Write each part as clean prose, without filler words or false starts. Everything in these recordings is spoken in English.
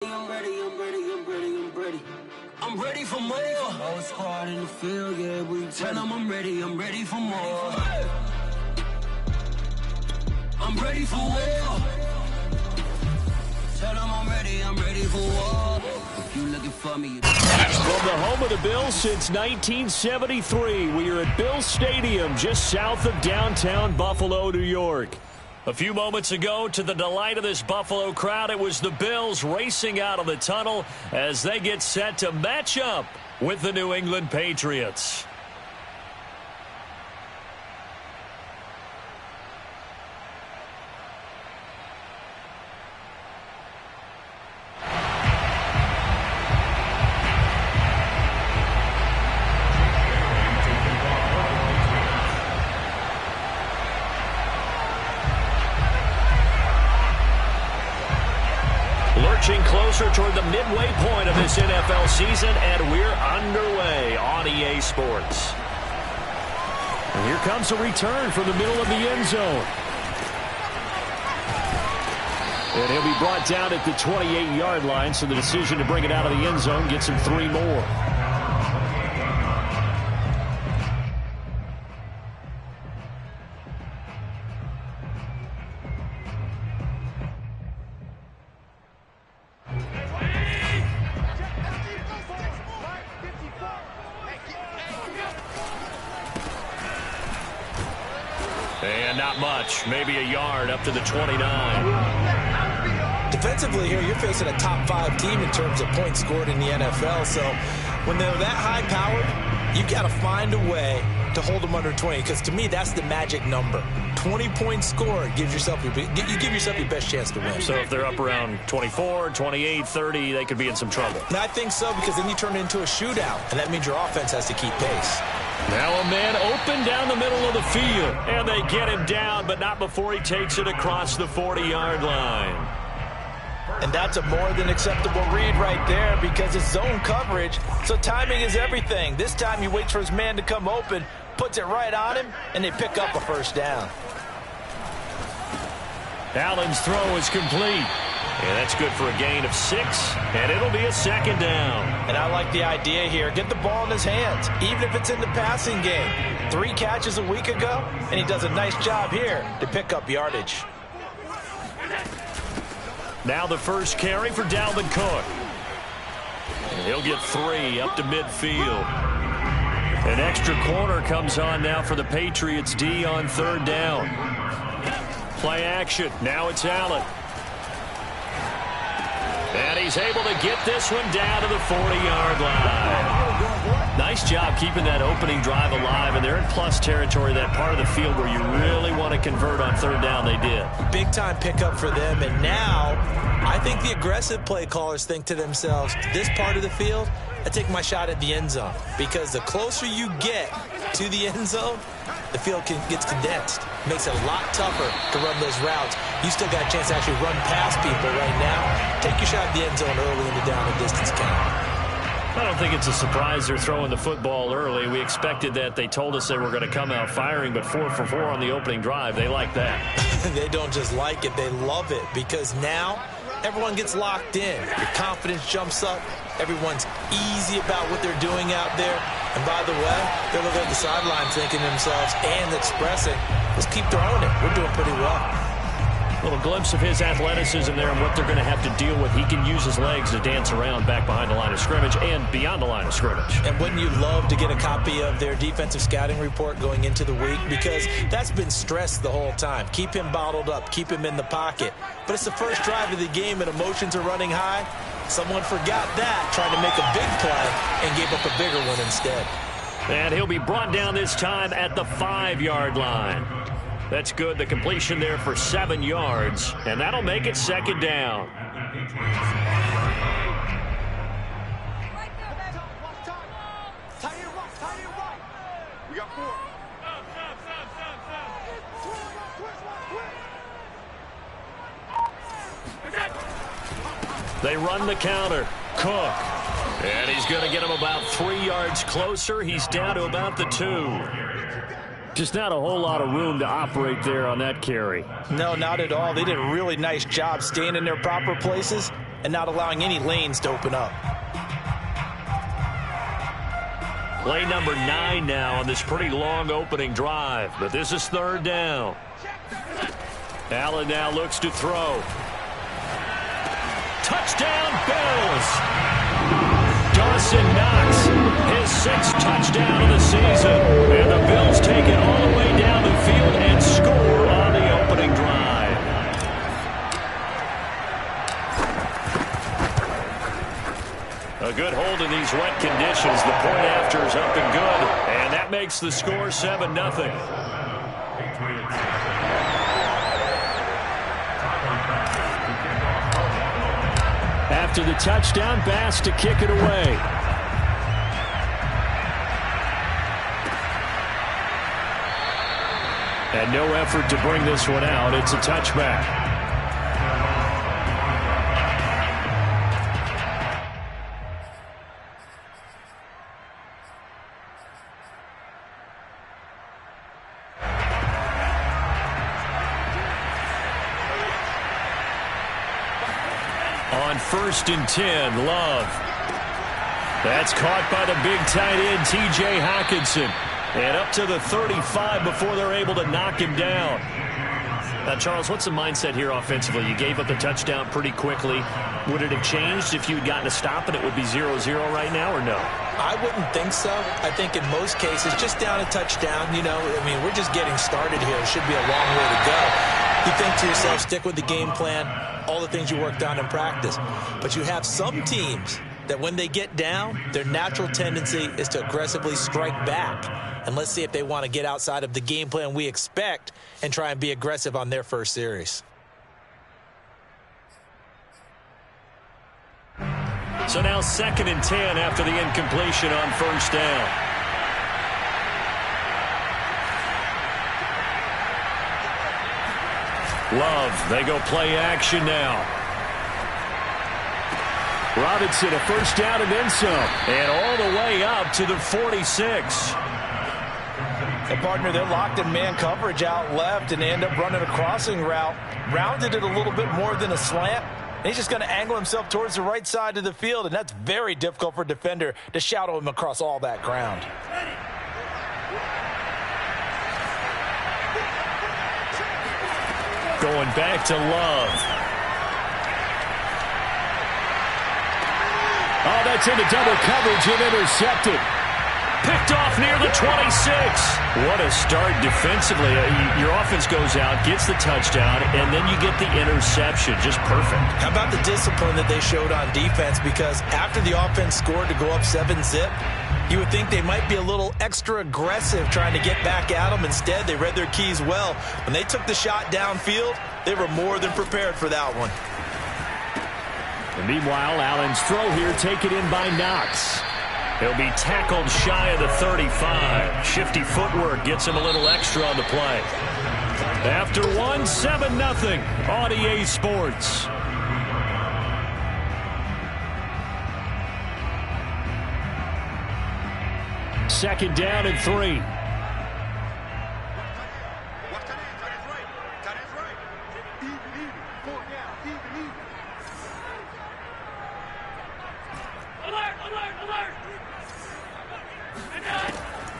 I'm ready, I'm ready, I'm ready, I'm ready. I'm ready for more. Whole squad in the field, yeah, we tell them I'm ready for more. I'm ready for war. Tell them I'm ready for war. If you looking for me, From the home of the Bills since 1973, we are at Bills Stadium, just south of downtown Buffalo, New York. A few moments ago, to the delight of this Buffalo crowd, it was the Bills racing out of the tunnel as they get set to match up with the New England Patriots. Lurching closer toward the midway point of this NFL season, and we're underway on EA Sports. And here comes a return from the middle of the end zone. And he'll be brought down at the 28-yard line, so the decision to bring it out of the end zone gets him 3 more. And not much, maybe a yard up to the 29. Defensively here, you're facing a top 5 team in terms of points scored in the NFL. So when they're that high powered, you got to find a way to hold them under 20. Because to me, that's the magic number. 20 points scored gives yourself you give yourself your best chance to win. So if they're up around 24, 28, 30, they could be in some trouble. And I think so, because then you turn it into a shootout, and that means your offense has to keep pace. Now a man open down the middle of the field, and they get him down, but not before he takes it across the 40-yard line. And that's a more than acceptable read right there, because it's zone coverage, so timing is everything. This time he waits for his man to come open, puts it right on him, and they pick up a first down. Allen's throw is complete. And that's good for a gain of 6, and it'll be a second down. And I like the idea here. Get the ball in his hands, even if it's in the passing game. 3 catches a week ago, and he does a nice job here to pick up yardage. Now the first carry for Dalvin Cook. And he'll get 3 up to midfield. An extra corner comes on now for the Patriots D on 3rd down. Play action. Now it's Allen. And he's able to get this one down to the 40-yard line. Nice job keeping that opening drive alive, and they're in plus territory, that part of the field where you really want to convert on 3rd down. They did. Big-time pickup for them, and now I think the aggressive play callers think to themselves, this part of the field, I take my shot at the end zone, because the closer you get to the end zone, the field gets condensed. Makes it a lot tougher to run those routes. You still got a chance to actually run past people right now. Take your shot at the end zone early in the down and distance count. I don't think it's a surprise they're throwing the football early. We expected that. They told us they were going to come out firing, but 4 for 4 on the opening drive. They like that. They don't just like it, they love it, because now everyone gets locked in. Your confidence jumps up. Everyone's easy about what they're doing out there. And by the way, they're looking at the sideline thinking to themselves and expressing, let's keep throwing it. We're doing pretty well. A little glimpse of his athleticism there and what they're going to have to deal with. He can use his legs to dance around back behind the line of scrimmage and beyond the line of scrimmage. And wouldn't you love to get a copy of their defensive scouting report going into the week? Because that's been stressed the whole time. Keep him bottled up. Keep him in the pocket. But it's the first drive of the game and emotions are running high. Someone forgot that, trying to make a big play, and gave up a bigger one instead. And he'll be brought down this time at the 5-yard line. That's good. The completion there for 7 yards, and that'll make it 2nd down. They run the counter. Cook. And he's going to get him about 3 yards closer. He's down to about the 2. Just not a whole lot of room to operate there on that carry. No, not at all. They did a really nice job staying in their proper places and not allowing any lanes to open up. Play number 9 now on this pretty long opening drive, but this is third down. Allen now looks to throw. Touchdown, Bills! Dawson Knox, his 6th touchdown of the season. And the Bills take it all the way down the field and score on the opening drive. A good hold in these wet conditions. The point after is up and good. And that makes the score 7-0. After the touchdown, Bass to kick it away. And no effort to bring this one out. It's a touchback. On 1st and 10, Love. That's caught by the big tight end, T.J. Hockenson. And up to the 35 before they're able to knock him down. Now, Charles, what's the mindset here offensively? You gave up the touchdown pretty quickly. Would it have changed if you had gotten a stop and it would be 0-0 right now, or no? I wouldn't think so. I think in most cases, just down a touchdown, you know, I mean, we're just getting started here. It should be a long way to go. You think to yourself, stick with the game plan, all the things you worked on in practice. But you have some teams that when they get down, their natural tendency is to aggressively strike back. And let's see if they want to get outside of the game plan we expect and try and be aggressive on their first series. So now 2nd and 10 after the incompletion on 1st down. Love, they go play action now. Robinson, a 1st down and then some. And all the way up to the 46. And partner, they're locked in man coverage out left, and they end up running a crossing route. Rounded it a little bit more than a slant. And he's just going to angle himself towards the right side of the field, and that's very difficult for a defender to shadow him across all that ground. Going back to Love. Oh, that's into double coverage and intercepted. Picked off near the 26. What a start defensively. Your offense goes out, gets the touchdown, and then you get the interception. Just perfect. How about the discipline that they showed on defense? Because after the offense scored to go up 7-zip, you would think they might be a little extra aggressive trying to get back at them. Instead, they read their keys well. When they took the shot downfield, they were more than prepared for that one. And meanwhile, Allen's throw here taken in by Knox. He'll be tackled shy of the 35. Shifty footwork gets him a little extra on the play. After 1, 7-0 on EA Sports. Second down and 3.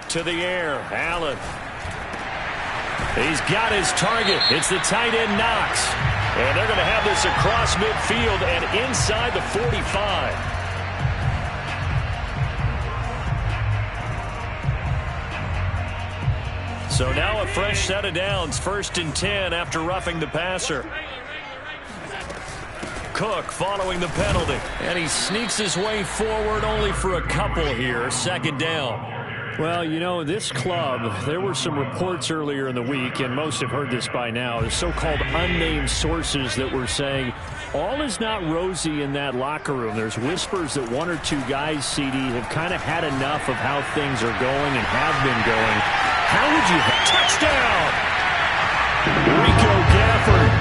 To the air, Allen. He's got his target. It's the tight end Knox. And they're going to have this across midfield and inside the 45. So now a fresh set of downs, 1st and 10 after roughing the passer. Cook following the penalty. And he sneaks his way forward only for a couple here, 2nd down. Well, you know, this club, there were some reports earlier in the week, and most have heard this by now, the so-called unnamed sources that were saying all is not rosy in that locker room. There's whispers that 1 or 2 guys, CD, have kind of had enough of how things are going and have been going. How would you... Touchdown! Rico Gafford,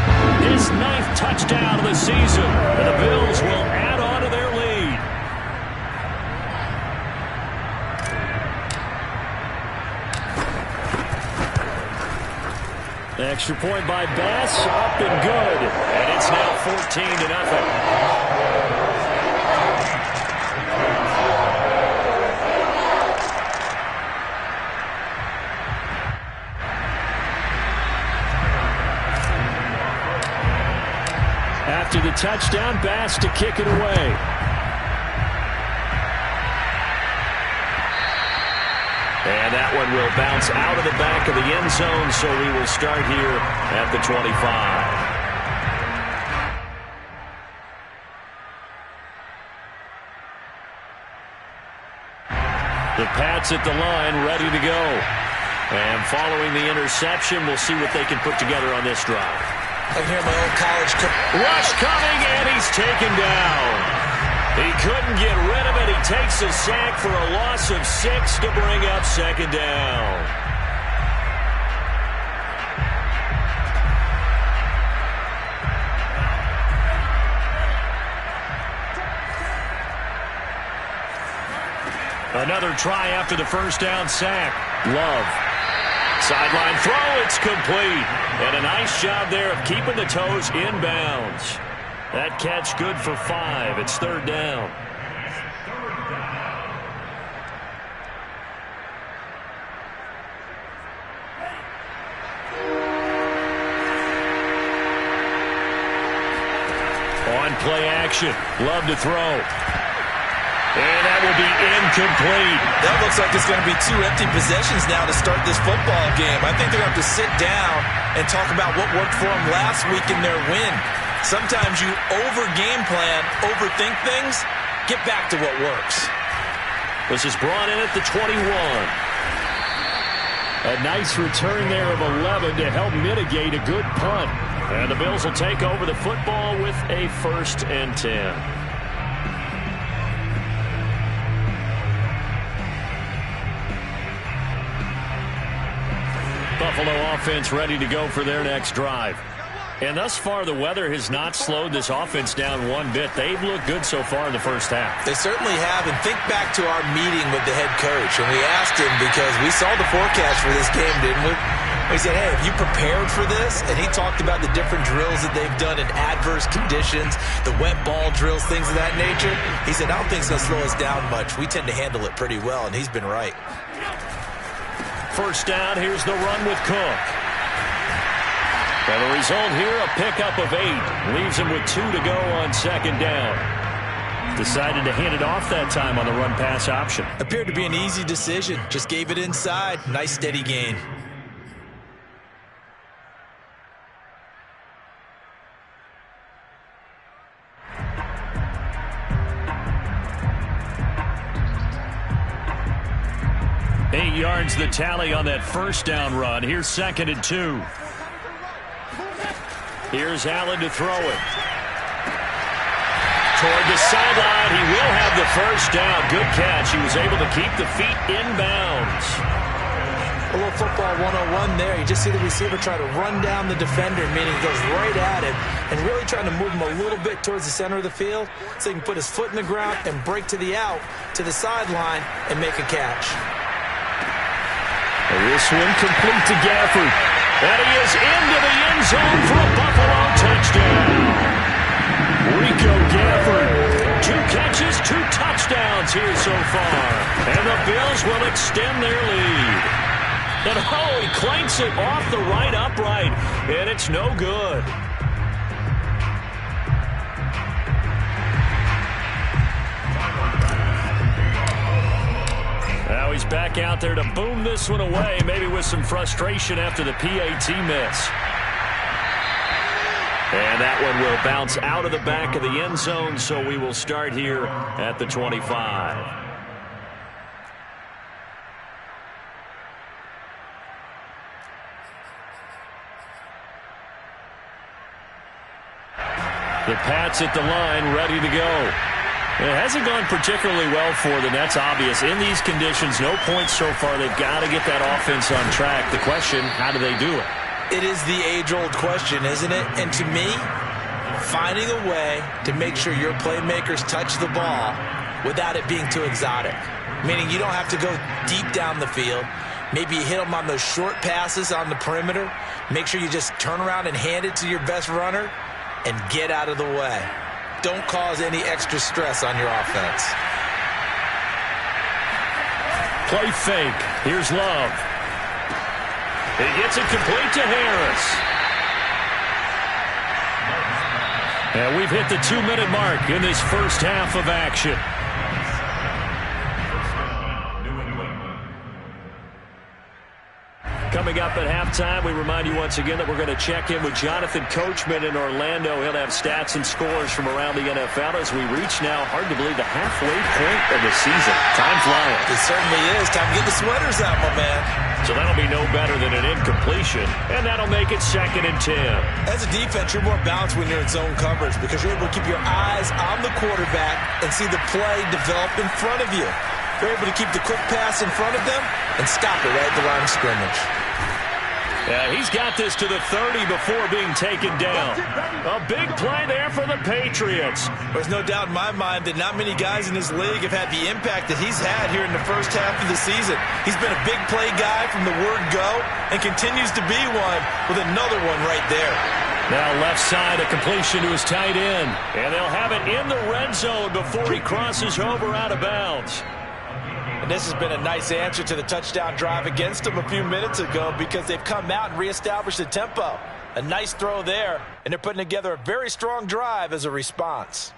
his 9th touchdown of the season, and the Bills will add on to their lead. Extra point by Bass, up and good. And it's now 14-0. touchdown. Bass to kick it away. And that one will bounce out of the back of the end zone, so we will start here at the 25. The Pats at the line, ready to go. And following the interception, we'll see what they can put together on this drive. I hear my old college rush coming, and he's taken down. He couldn't get rid of it. He takes a sack for a loss of 6 to bring up second down. Another try after the first down sack. Love. Sideline throw, it's complete. And a nice job there of keeping the toes inbounds. That catch good for 5. It's third down. On play action. Love to throw. And that will be incomplete. That looks like it's going to be 2 empty possessions now to start this football game. I think they're going to have to sit down and talk about what worked for them last week in their win. Sometimes you over-game plan, overthink things, get back to what works. This is brought in at the 21. A nice return there of 11 to help mitigate a good punt. And the Bills will take over the football with a 1st and 10. Buffalo offense ready to go for their next drive. And thus far, the weather has not slowed this offense down one bit. They've looked good so far in the first half. They certainly have. And think back to our meeting with the head coach. And we asked him, because we saw the forecast for this game, didn't we? We said, hey, have you prepared for this? And he talked about the different drills that they've done in adverse conditions, the wet ball drills, things of that nature. He said, I don't think it's going to slow us down much. We tend to handle it pretty well, and he's been right. First down, here's the run with Cook. And the result here, a pickup of 8. Leaves him with 2 to go on second down. Decided to hand it off that time on the run-pass option. Appeared to be an easy decision. Just gave it inside. Nice steady gain. Eight yards the tally on that first down run. Here's 2nd and 2. Here's Allen to throw it. Toward the sideline, he will have the first down. Good catch. He was able to keep the feet inbounds. A little football 101 there. You just see the receiver try to run down the defender, meaning he goes right at him, and really trying to move him a little bit towards the center of the field so he can put his foot in the ground and break to the out, to the sideline, and make a catch. This one complete to Gafford. And he is into the end zone for a Buffalo touchdown. Rico Gafford, 2 catches, 2 touchdowns here so far. And the Bills will extend their lead. And oh, he clanks it off the right upright, and it's no good. Now he's back out there to boom this one away, maybe with some frustration after the PAT miss. And that one will bounce out of the back of the end zone, so we will start here at the 25. The Pats at the line, ready to go. It hasn't gone particularly well for them. That's obvious. In these conditions, no points so far. They've got to get that offense on track. The question, how do they do it? It is the age-old question, isn't it? And to me, finding a way to make sure your playmakers touch the ball without it being too exotic. Meaning you don't have to go deep down the field. Maybe you hit them on those short passes on the perimeter. Make sure you just turn around and hand it to your best runner and get out of the way. Don't cause any extra stress on your offense. Play fake. Here's Love. He gets it complete to Harris. And we've hit the 2-minute mark in this first half of action. Coming up at halftime, we remind you once again that we're going to check in with Jonathan Coachman in Orlando. He'll have stats and scores from around the NFL as we reach now, hard to believe, the halfway point of the season. Time flying. It certainly is. Time to get the sweaters out, my man. So that'll be no better than an incompletion, and that'll make it 2nd and 10. As a defense, you're more balanced when you're in zone coverage because you're able to keep your eyes on the quarterback and see the play develop in front of you. You're able to keep the quick pass in front of them and stop it right at the line of scrimmage. Yeah, he's got this to the 30 before being taken down. A big play there for the Patriots. There's no doubt in my mind that not many guys in this league have had the impact that he's had here in the first half of the season. He's been a big play guy from the word go and continues to be one with another one right there. Now left side, a completion to his tight end. And they'll have it in the red zone before he crosses over out of bounds. And this has been a nice answer to the touchdown drive against them a few minutes ago because they've come out and reestablished the tempo. A nice throw there, and they're putting together a very strong drive as a response.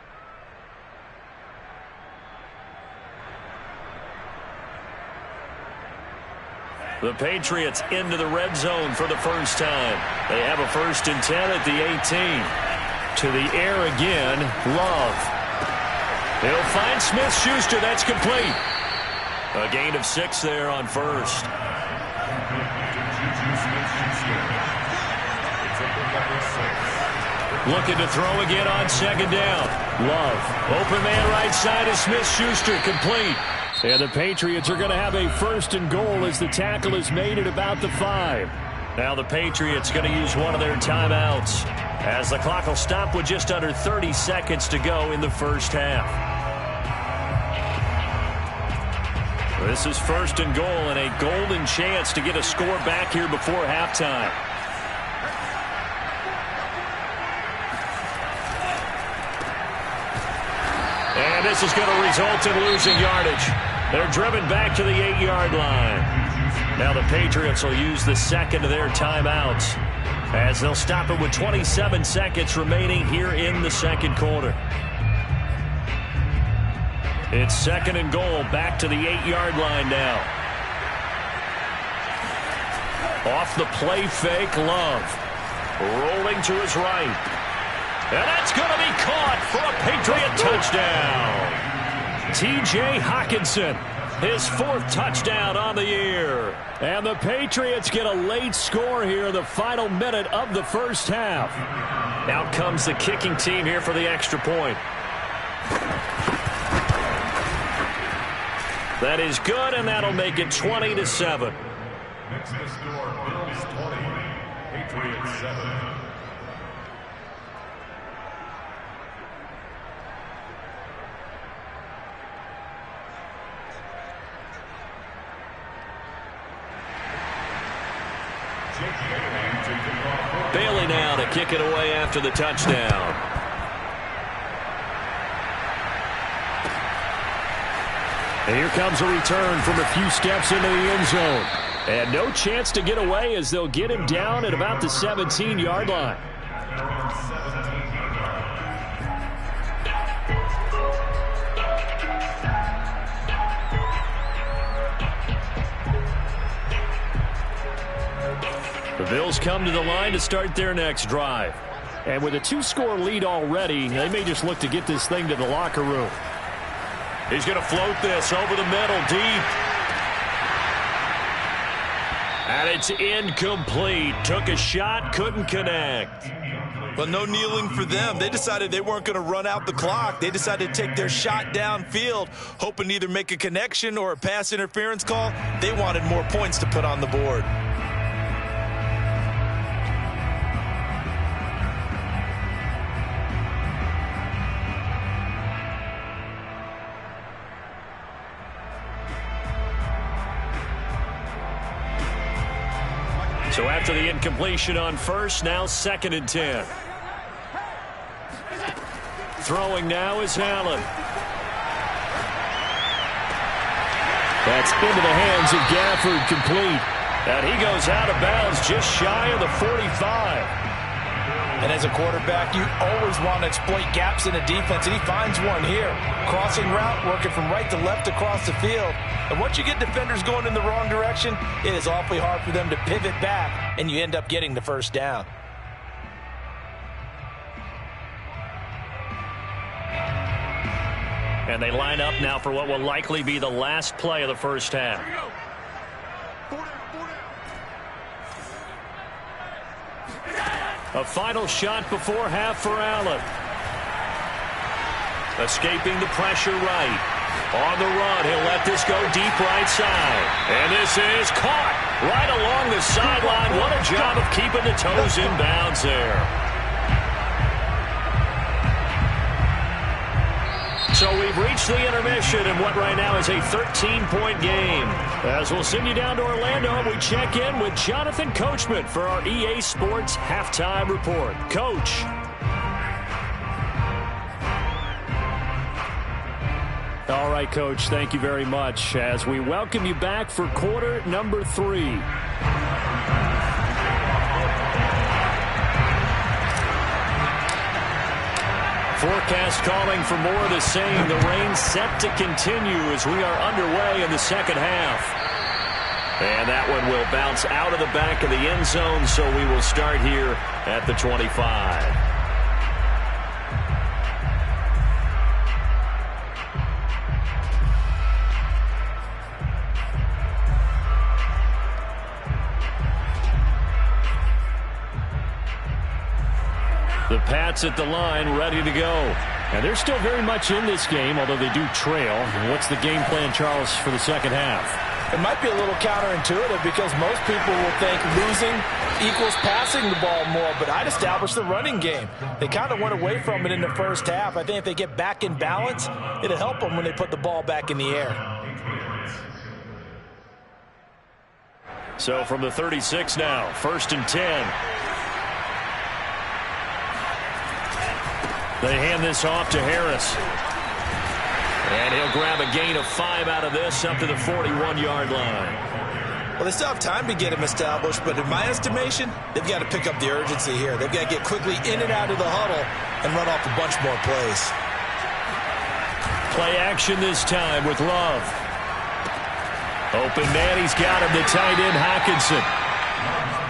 The Patriots into the red zone for the first time. They have a 1st and 10 at the 18. To the air again, Love. He'll find Smith-Schuster. That's complete. A gain of 6 there on first. Looking to throw again on 2nd down. Love. Open man right side is Smith-Schuster. Complete. And the Patriots are going to have a 1st and goal as the tackle is made at about the 5. Now the Patriots going to use one of their timeouts as the clock will stop with just under 30 seconds to go in the first half. This is 1st and goal and a golden chance to get a score back here before halftime. And this is going to result in losing yardage. They're driven back to the 8-yard line. Now the Patriots will use the 2nd of their timeouts as they'll stop it with 27 seconds remaining here in the 2nd quarter. It's 2nd and goal, back to the 8-yard line now. Off the play fake, Love. Rolling to his right. And that's going to be caught for a Patriot touchdown. T.J. Hockenson, his 4th touchdown on the year. And the Patriots get a late score here in the final minute of the first half. Out comes the kicking team here for the extra point. That is good, and that'll make it 20-7. Next to score, Bills 20, Patriots 7. Bailey now to kick it away after the touchdown. And here comes a return from a few steps into the end zone. And no chance to get away as they'll get him down at about the 17-yard line. The Bills come to the line to start their next drive. And with a 2-score lead already, they may just look to get this thing to the locker room. He's going to float this over the middle, deep. And it's incomplete. Took a shot, couldn't connect. Well, no kneeling for them. They decided they weren't going to run out the clock. They decided to take their shot downfield, hoping to either make a connection or a pass interference call. They wanted more points to put on the board. So after the incompletion on first, now 2nd and 10. Throwing now is Allen. That's into the hands of Gafford, complete. And he goes out of bounds just shy of the 45. And as a quarterback, you always want to exploit gaps in the defense, and he finds one here. Crossing route, working from right to left across the field. And once you get defenders going in the wrong direction, it is awfully hard for them to pivot back, and you end up getting the first down. And they line up now for what will likely be the last play of the first half. A final shot before half for Allen. Escaping the pressure right. On the run, he'll let this go deep right side. And this is caught right along the sideline. What a job of keeping the toes in bounds there. So we've reached the intermission in what right now is a 13-point game. As we'll send you down to Orlando, and we check in with Jonathan Coachman for our EA Sports Halftime Report. Coach. All right, Coach, thank you very much as we welcome you back for quarter number 3. Forecast calling for more of the same. The rain set to continue as we are underway in the second half. And that one will bounce out of the back of the end zone, so we will start here at the 25. The Pats at the line, ready to go. And they're still very much in this game, although they do trail. What's the game plan, Charles, for the second half? It might be a little counterintuitive because most people will think losing equals passing the ball more, but I'd establish the running game. They kind of went away from it in the first half. I think if they get back in balance, it'll help them when they put the ball back in the air. So from the 36 now, 1st and 10. They hand this off to Harris. And he'll grab a gain of 5 out of this up to the 41-yard line. Well, they still have time to get him established, but in my estimation, they've got to pick up the urgency here. They've got to get quickly in and out of the huddle and run off a bunch more plays. Play action this time with Love. Open man, he's got him, the tight end Hockenson.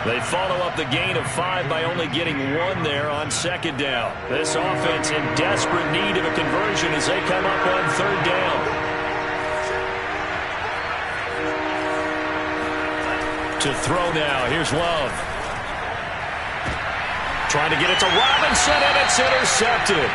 They follow up the gain of 5 by only getting 1 there on 2nd down. This offense in desperate need of a conversion as they come up on 3rd down. To throw now, here's Love. Trying to get it to Robinson, and it's intercepted.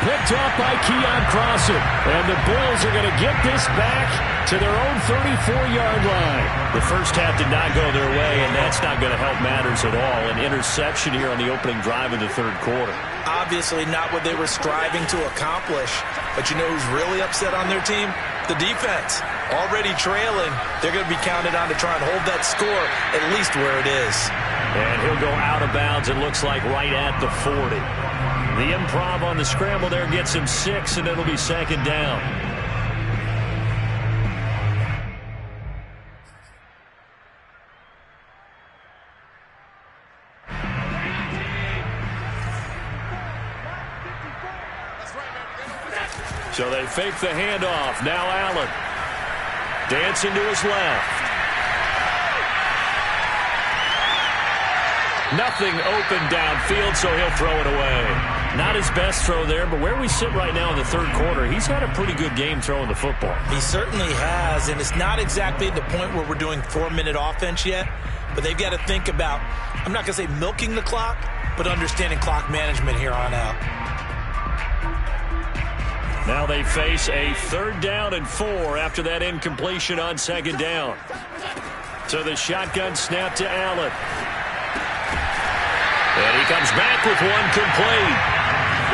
Picked off by Keon Crossen. And the Bills are going to get this back to their own 34-yard line. The first half did not go their way, and that's not going to help matters at all. An interception here on the opening drive of the 3rd quarter. Obviously not what they were striving to accomplish. But you know who's really upset on their team? The defense. Already trailing. They're going to be counted on to try and hold that score at least where it is. And he'll go out of bounds, it looks like, right at the 40. The improv on the scramble there gets him 6, and it'll be 2nd down. So they fake the handoff. Now Allen. Dancing to his left. Nothing open downfield, so he'll throw it away. Not his best throw there, but where we sit right now in the 3rd quarter, he's had a pretty good game throwing the football. He certainly has, and it's not exactly the point where we're doing 4-minute offense yet, but they've got to think about, I'm not going to say milking the clock, but understanding clock management here on out. Now they face a 3rd down and 4 after that incompletion on 2nd down. So the shotgun snap to Allen. And he comes back with one complete.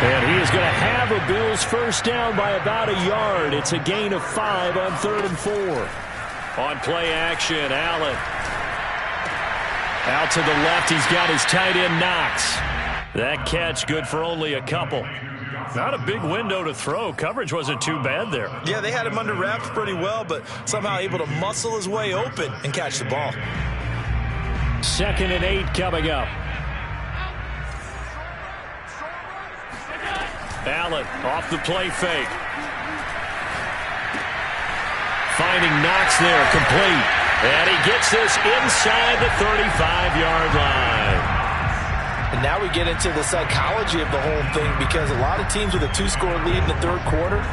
And he is going to have a Bills first down by about a yard. It's a gain of 5 on 3rd and 4. On play action, Allen. Out to the left, he's got his tight end Knox. That catch good for only a couple. Not a big window to throw. Coverage wasn't too bad there. Yeah, they had him under wraps pretty well, but somehow able to muscle his way open and catch the ball. 2nd and 8 coming up. Allen off the play fake. Finding Knox there, complete. And he gets this inside the 35-yard line. And now we get into the psychology of the whole thing, because a lot of teams with a 2-score lead in the third quarter,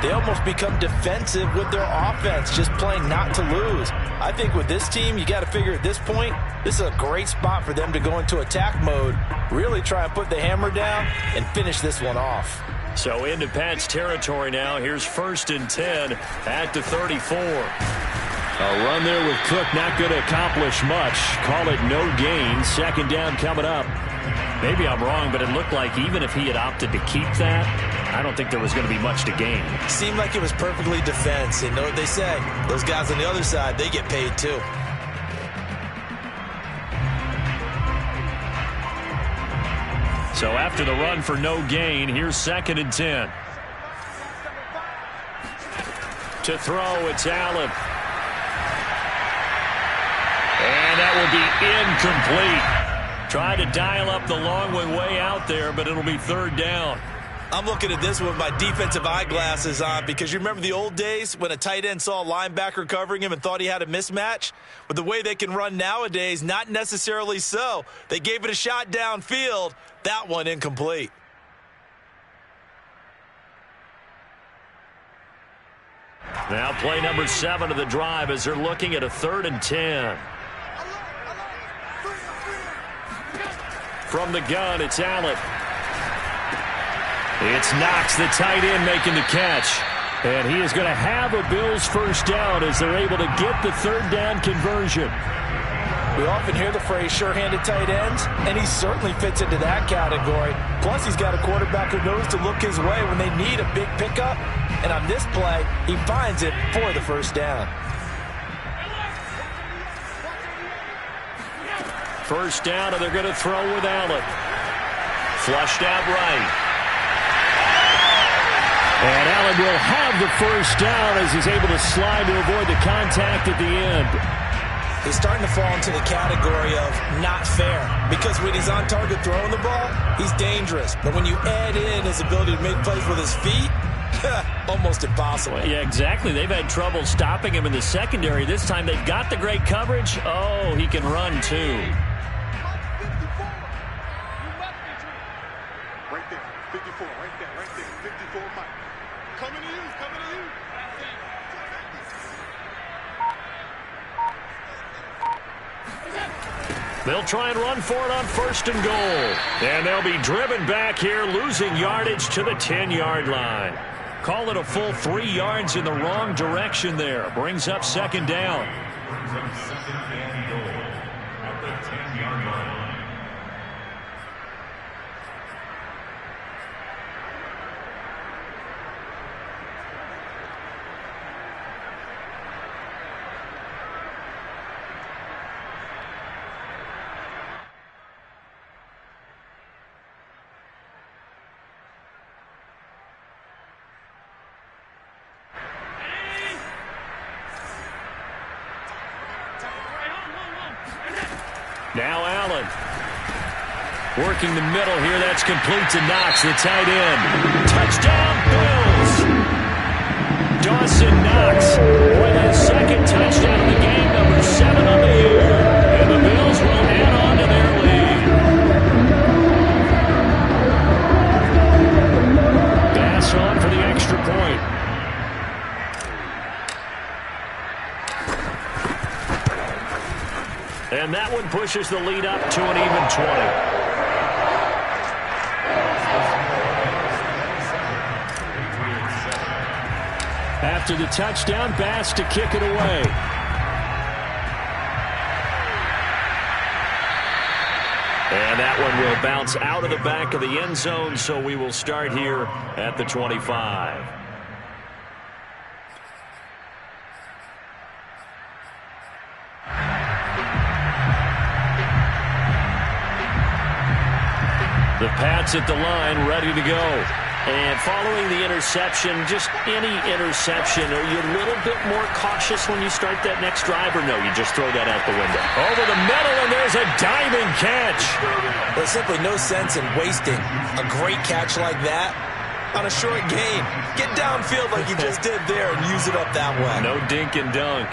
they almost become defensive with their offense, just playing not to lose. I think with this team, you got to figure at this point, this is a great spot for them to go into attack mode, really try and put the hammer down and finish this one off. So into Pat's territory now. Here's 1st and 10 at the 34. A run there with Cook, not going to accomplish much. Call it no gain. 2nd down coming up. Maybe I'm wrong, but it looked like even if he had opted to keep that, I don't think there was going to be much to gain. Seemed like it was perfectly defense. And know what they say, those guys on the other side, they get paid too. So after the run for no gain, here's 2nd and 10. To throw, it's Allen. And that will be incomplete. Tried to dial up the long one way out there, but it'll be 3rd down. I'm looking at this with my defensive eyeglasses on, because you remember the old days when a tight end saw a linebacker covering him and thought he had a mismatch? With the way they can run nowadays, not necessarily so. They gave it a shot downfield. That one incomplete. Now play number 7 of the drive as they're looking at a 3rd and 10. From the gun, it's Allen. It's Knox, the tight end, making the catch. And he is going to have a Bills 1st down as they're able to get the 3rd down conversion. We often hear the phrase sure-handed tight ends, and he certainly fits into that category. Plus, he's got a quarterback who knows to look his way when they need a big pickup. And on this play, he finds it for the 1st down. 1st down, and they're going to throw with Allen. Flushed out right. And Allen will have the 1st down as he's able to slide to avoid the contact at the end. He's starting to fall into the category of not fair, because when he's on target throwing the ball, he's dangerous. But when you add in his ability to make plays with his feet, almost impossible. Well, yeah, exactly. They've had trouble stopping him in the secondary. This time they've got the great coverage. Oh, he can run too. Right there, 54, right there, 54, Mike. Coming to you, coming to you. They'll try and run for it on 1st and goal. And they'll be driven back here, losing yardage to the 10-yard line. Call it a full 3 yards in the wrong direction there. Brings up 2nd down. At the 10-yard line. Now Allen. Working the middle here. That's complete to Knox, the tight end. Touchdown, Bills! Dawson Knox with his 2nd touchdown of the game, number 7 on the year. And the Bills will add on to their lead. Pass on for the extra point. And that one pushes the lead up to an even 20. After the touchdown, Bass to kick it away. And that one will bounce out of the back of the end zone, so we will start here at the 25. The Pats at the line, ready to go. And following the interception, just any interception, are you a little bit more cautious when you start that next drive, or no, you just throw that out the window? Over the middle, and there's a diving catch. There's simply no sense in wasting a great catch like that on a short gain. Get downfield like you just did there and use it up that way. No dink and dunk.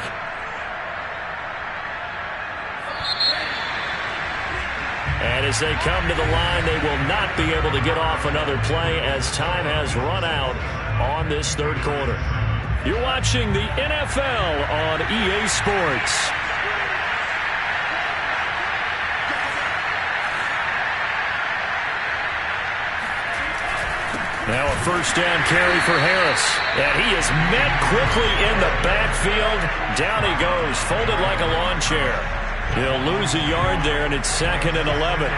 And as they come to the line, they will not be able to get off another play as time has run out on this third quarter. You're watching the NFL on EA Sports. Now a first down carry for Harris. And he is met quickly in the backfield. Down he goes, folded like a lawn chair. He'll lose a yard there, and it's 2nd and 11.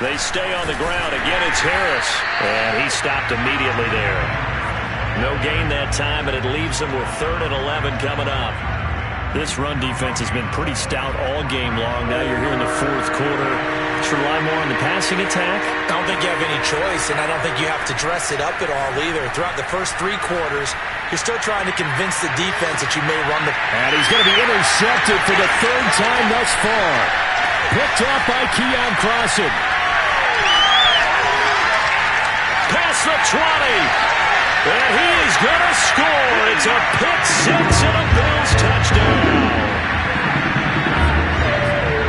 They stay on the ground. Again, it's Harris. And he stopped immediately there. No gain that time, but it leaves them with 3rd and 11 coming up. This run defense has been pretty stout all game long. Now you're here in the fourth quarter. Should rely more on the passing attack? I don't think you have any choice, and I don't think you have to dress it up at all either. Throughout the first 3 quarters, you're still trying to convince the defense that you may run the... And he's going to be intercepted for the 3rd time thus far. Picked off by Keon Crossen. Past the 20. And he is going to score. It's a pick 6 and a Bills touchdown.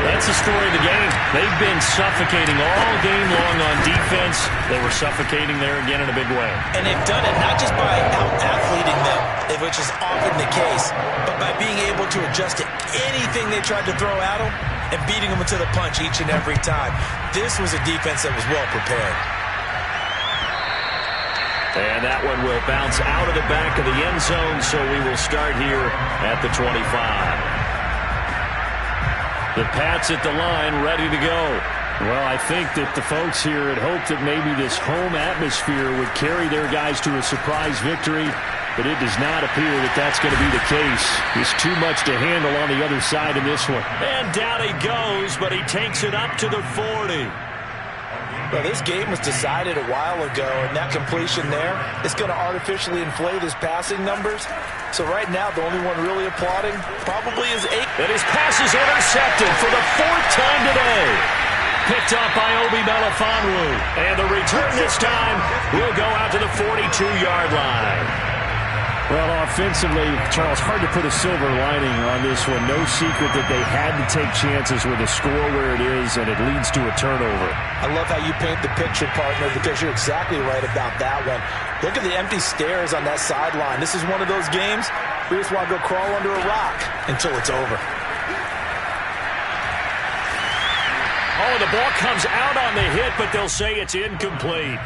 That's the story of the game. They've been suffocating all game long on defense. They were suffocating there again in a big way. And they've done it not just by out-athleting them, which is often the case, but by being able to adjust to anything they tried to throw at them and beating them to the punch each and every time. This was a defense that was well prepared. And that one will bounce out of the back of the end zone, so we will start here at the 25. The Pats at the line, ready to go. Well, I think that the folks here had hoped that maybe this home atmosphere would carry their guys to a surprise victory, but it does not appear that that's going to be the case. There's too much to handle on the other side in this one. And down he goes, but he takes it up to the 40. Well, this game was decided a while ago, and that completion there is going to artificially inflate his passing numbers. So right now, the only one really applauding probably is 8. And his pass is intercepted for the 4th time today. Picked up by Obi Melifonwu. And the return this time will go out to the 42-yard line. Well, offensively, Charles, hard to put a silver lining on this one. No secret that they had to take chances with a score where it is, and it leads to a turnover. I love how you paint the picture, partner, because you're exactly right about that one. Look at the empty stairs on that sideline. This is one of those games where you just want to go crawl under a rock until it's over. Oh, the ball comes out on the hit, but they'll say it's incomplete.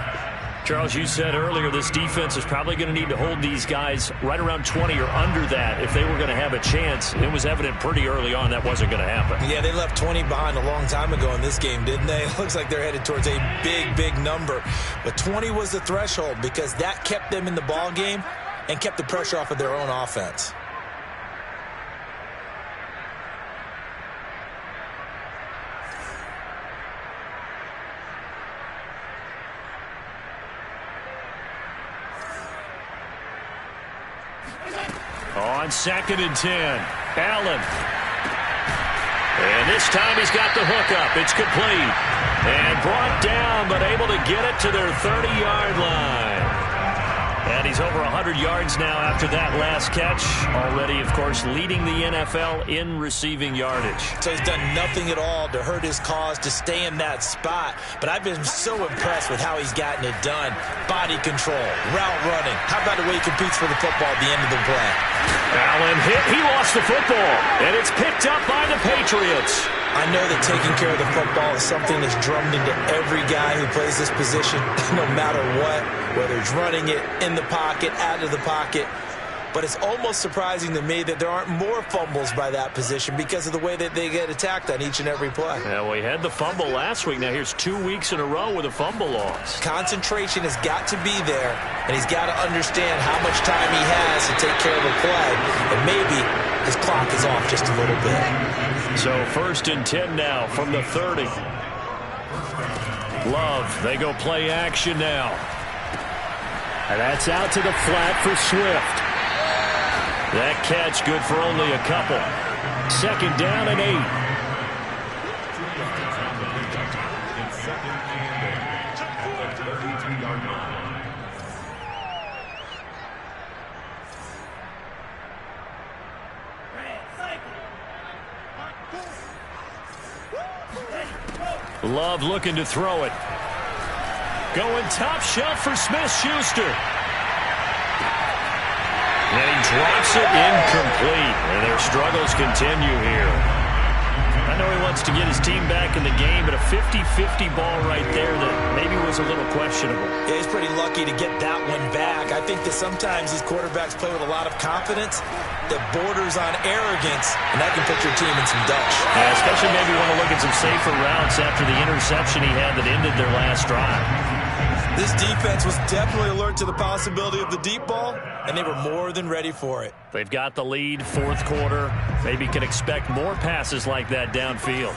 Charles, you said earlier this defense is probably going to need to hold these guys right around 20 or under that if they were going to have a chance. It was evident pretty early on that wasn't going to happen. Yeah, they left 20 behind a long time ago in this game, didn't they? It looks like they're headed towards a big, big number. But 20 was the threshold because that kept them in the ball game and kept the pressure off of their own offense. On 2nd and 10, Allen. And this time he's got the hookup. It's complete. And brought down, but able to get it to their 30-yard line. And he's over 100 yards now after that last catch. Already, of course, leading the NFL in receiving yardage. So he's done nothing at all to hurt his cause, to stay in that spot. But I've been so impressed with how he's gotten it done. Body control, route running. How about the way he competes for the football at the end of the play? Allen hit. He lost the football. And it's picked up by the Patriots. I know that taking care of the football is something that's drummed into every guy who plays this position, no matter what, whether it's running it, in the pocket, out of the pocket. But it's almost surprising to me that there aren't more fumbles by that position because of the way that they get attacked on each and every play. Yeah, we had the fumble last week. Now here's 2 weeks in a row with a fumble loss. Concentration has got to be there, and he's got to understand how much time he has to take care of a play, and maybe his clock is off just a little bit. So 1st and 10 now from the 30. Love, they go play action now. And that's out to the flat for Swift. That catch good for only a couple. 2nd down and 8. It's 2nd and 8 at the 32-yard line. Love looking to throw it. Going top shelf for Smith-Schuster. And he drops it incomplete. And their struggles continue here. I know he wants to get his team back in the game, but a 50-50 ball right there that maybe was a little questionable. Yeah, he's pretty lucky to get that one back. I think that sometimes these quarterbacks play with a lot of confidence that borders on arrogance, and that can put your team in some dutch. Yeah, especially maybe want to look at some safer routes after the interception he had that ended their last drive. This defense was definitely alert to the possibility of the deep ball, and they were more than ready for it. They've got the lead, 4th quarter. Maybe can expect more passes like that downfield.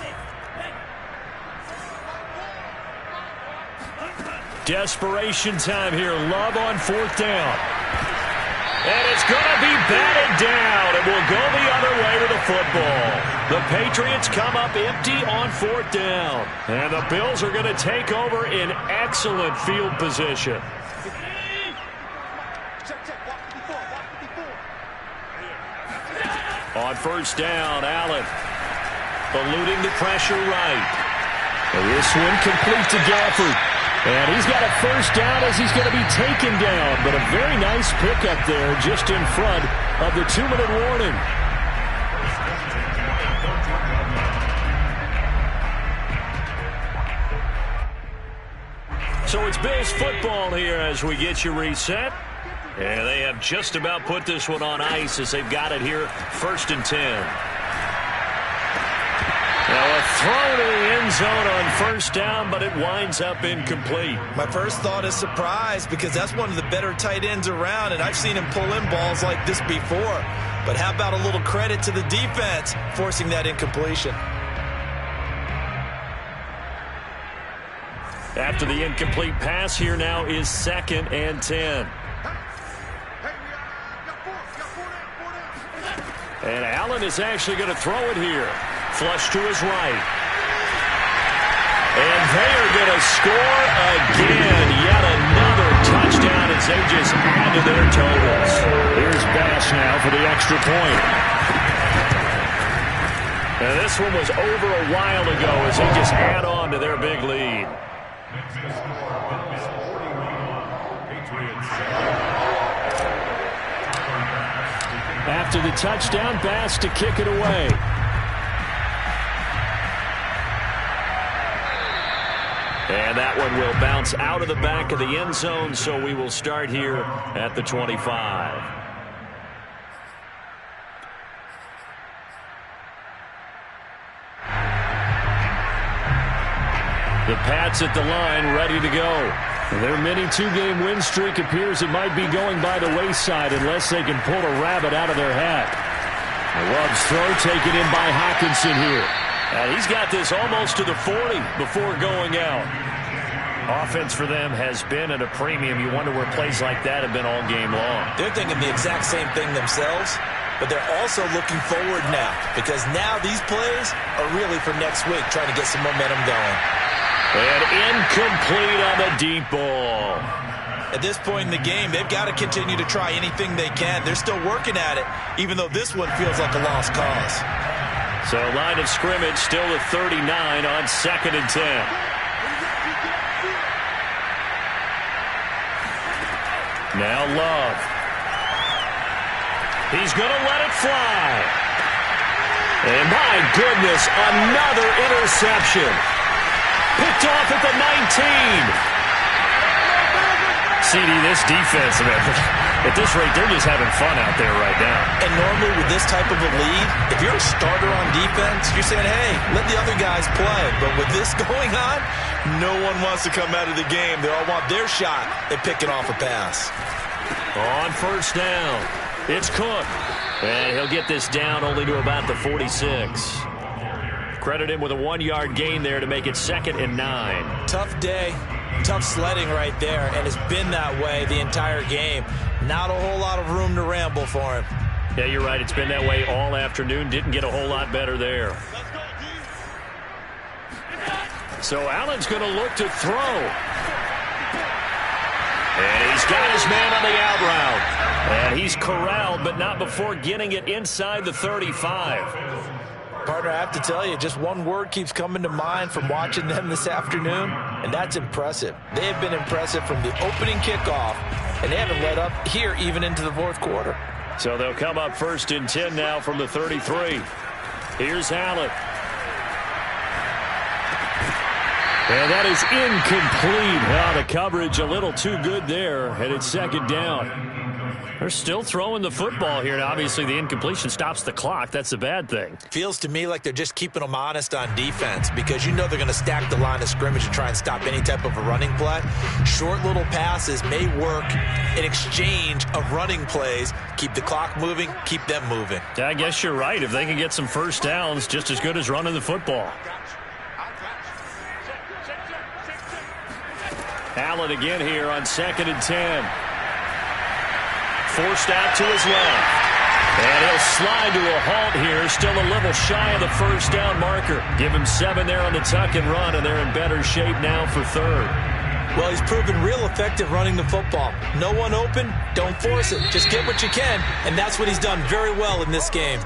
Desperation time here. Love on 4th down. And it's going to be batted down. It will go the other way with the football. The Patriots come up empty on 4th down. And the Bills are going to take over in excellent field position. On 1st down, Allen eluding the pressure right. And this one complete to Gafford. And he's got a 1st down as he's going to be taken down. But a very nice pickup there just in front of the 2-minute warning. So it's Bills football here as we get you reset. And they have just about put this one on ice as they've got it here, 1st and 10. Now a throw to the end zone on 1st down, but it winds up incomplete. My first thought is surprise because that's one of the better tight ends around, and I've seen him pull in balls like this before. But how about a little credit to the defense forcing that incompletion? After the incomplete pass, here now is 2nd and 10. And Allen is actually going to throw it here. Flush to his right. And they are going to score again. Yet another touchdown as they just add to their totals. Here's Bass now for the extra point. Now this one was over a while ago as they just add on to their big lead. After the touchdown, Bass to kick it away. And that one will bounce out of the back of the end zone, so we will start here at the 25. The Pats at the line, ready to go. Their mini 2-game win streak appears it might be going by the wayside unless they can pull a rabbit out of their hat. Love's throw taken in by Hockenson here. And he's got this almost to the 40 before going out. Offense for them has been at a premium. You wonder where plays like that have been all game long. They're thinking the exact same thing themselves, but they're also looking forward now because now these plays are really for next week, trying to get some momentum going. And incomplete on the deep ball. At this point in the game, they've got to continue to try anything they can. They're still working at it, even though this one feels like a lost cause. So line of scrimmage still at 39 on 2nd and 10. Now Love. He's going to let it fly. And my goodness, another interception. Picked off at the 19. CD, this defense, at this rate, they're just having fun out there right now. And normally with this type of a lead, if you're a starter on defense, you're saying, hey, let the other guys play. But with this going on, no one wants to come out of the game. They all want their shot at picking off a pass. On 1st down, it's Cook. And he'll get this down only to about the 46. Credit him with a 1-yard gain there to make it 2nd and 9. Tough day, tough sledding right there, and it's been that way the entire game. Not a whole lot of room to ramble for him. Yeah, you're right. It's been that way all afternoon. Didn't get a whole lot better there. So Allen's going to look to throw. And he's got his man on the out route. And he's corralled, but not before getting it inside the 35. Partner, I have to tell you, just one word keeps coming to mind from watching them this afternoon, and that's impressive. They have been impressive from the opening kickoff, and they haven't let up here even into the fourth quarter. So they'll come up 1st and 10 now from the 33. Here's Allen. And that is incomplete. The coverage a little too good there, and it's 2nd down. They're still throwing the football here, and obviously the incompletion stops the clock. That's a bad thing. Feels to me like they're just keeping them honest on defense because you know they're going to stack the line of scrimmage and try and stop any type of a running play. Short little passes may work in exchange of running plays. Keep the clock moving, keep them moving. Yeah, I guess you're right. If they can get some first downs, just as good as running the football. Allen again here on 2nd and 10. Forced out to his left. And he'll slide to a halt here. Still a little shy of the first down marker. Give him 7 there on the tuck and run, and they're in better shape now for 3rd. Well, he's proven real effective running the football. No one open, don't force it. Just get what you can, and that's what he's done very well in this game.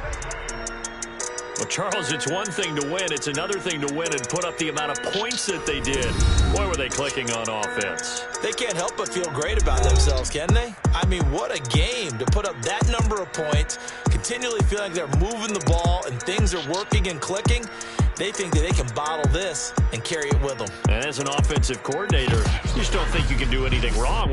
Well, Charles, it's one thing to win. It's another thing to win and put up the amount of points that they did. Boy, were they clicking on offense. They can't help but feel great about themselves, can they? I mean, what a game to put up that number of points, continually feel like they're moving the ball and things are working and clicking. They think that they can bottle this and carry it with them. And as an offensive coordinator, you just don't think you can do anything wrong.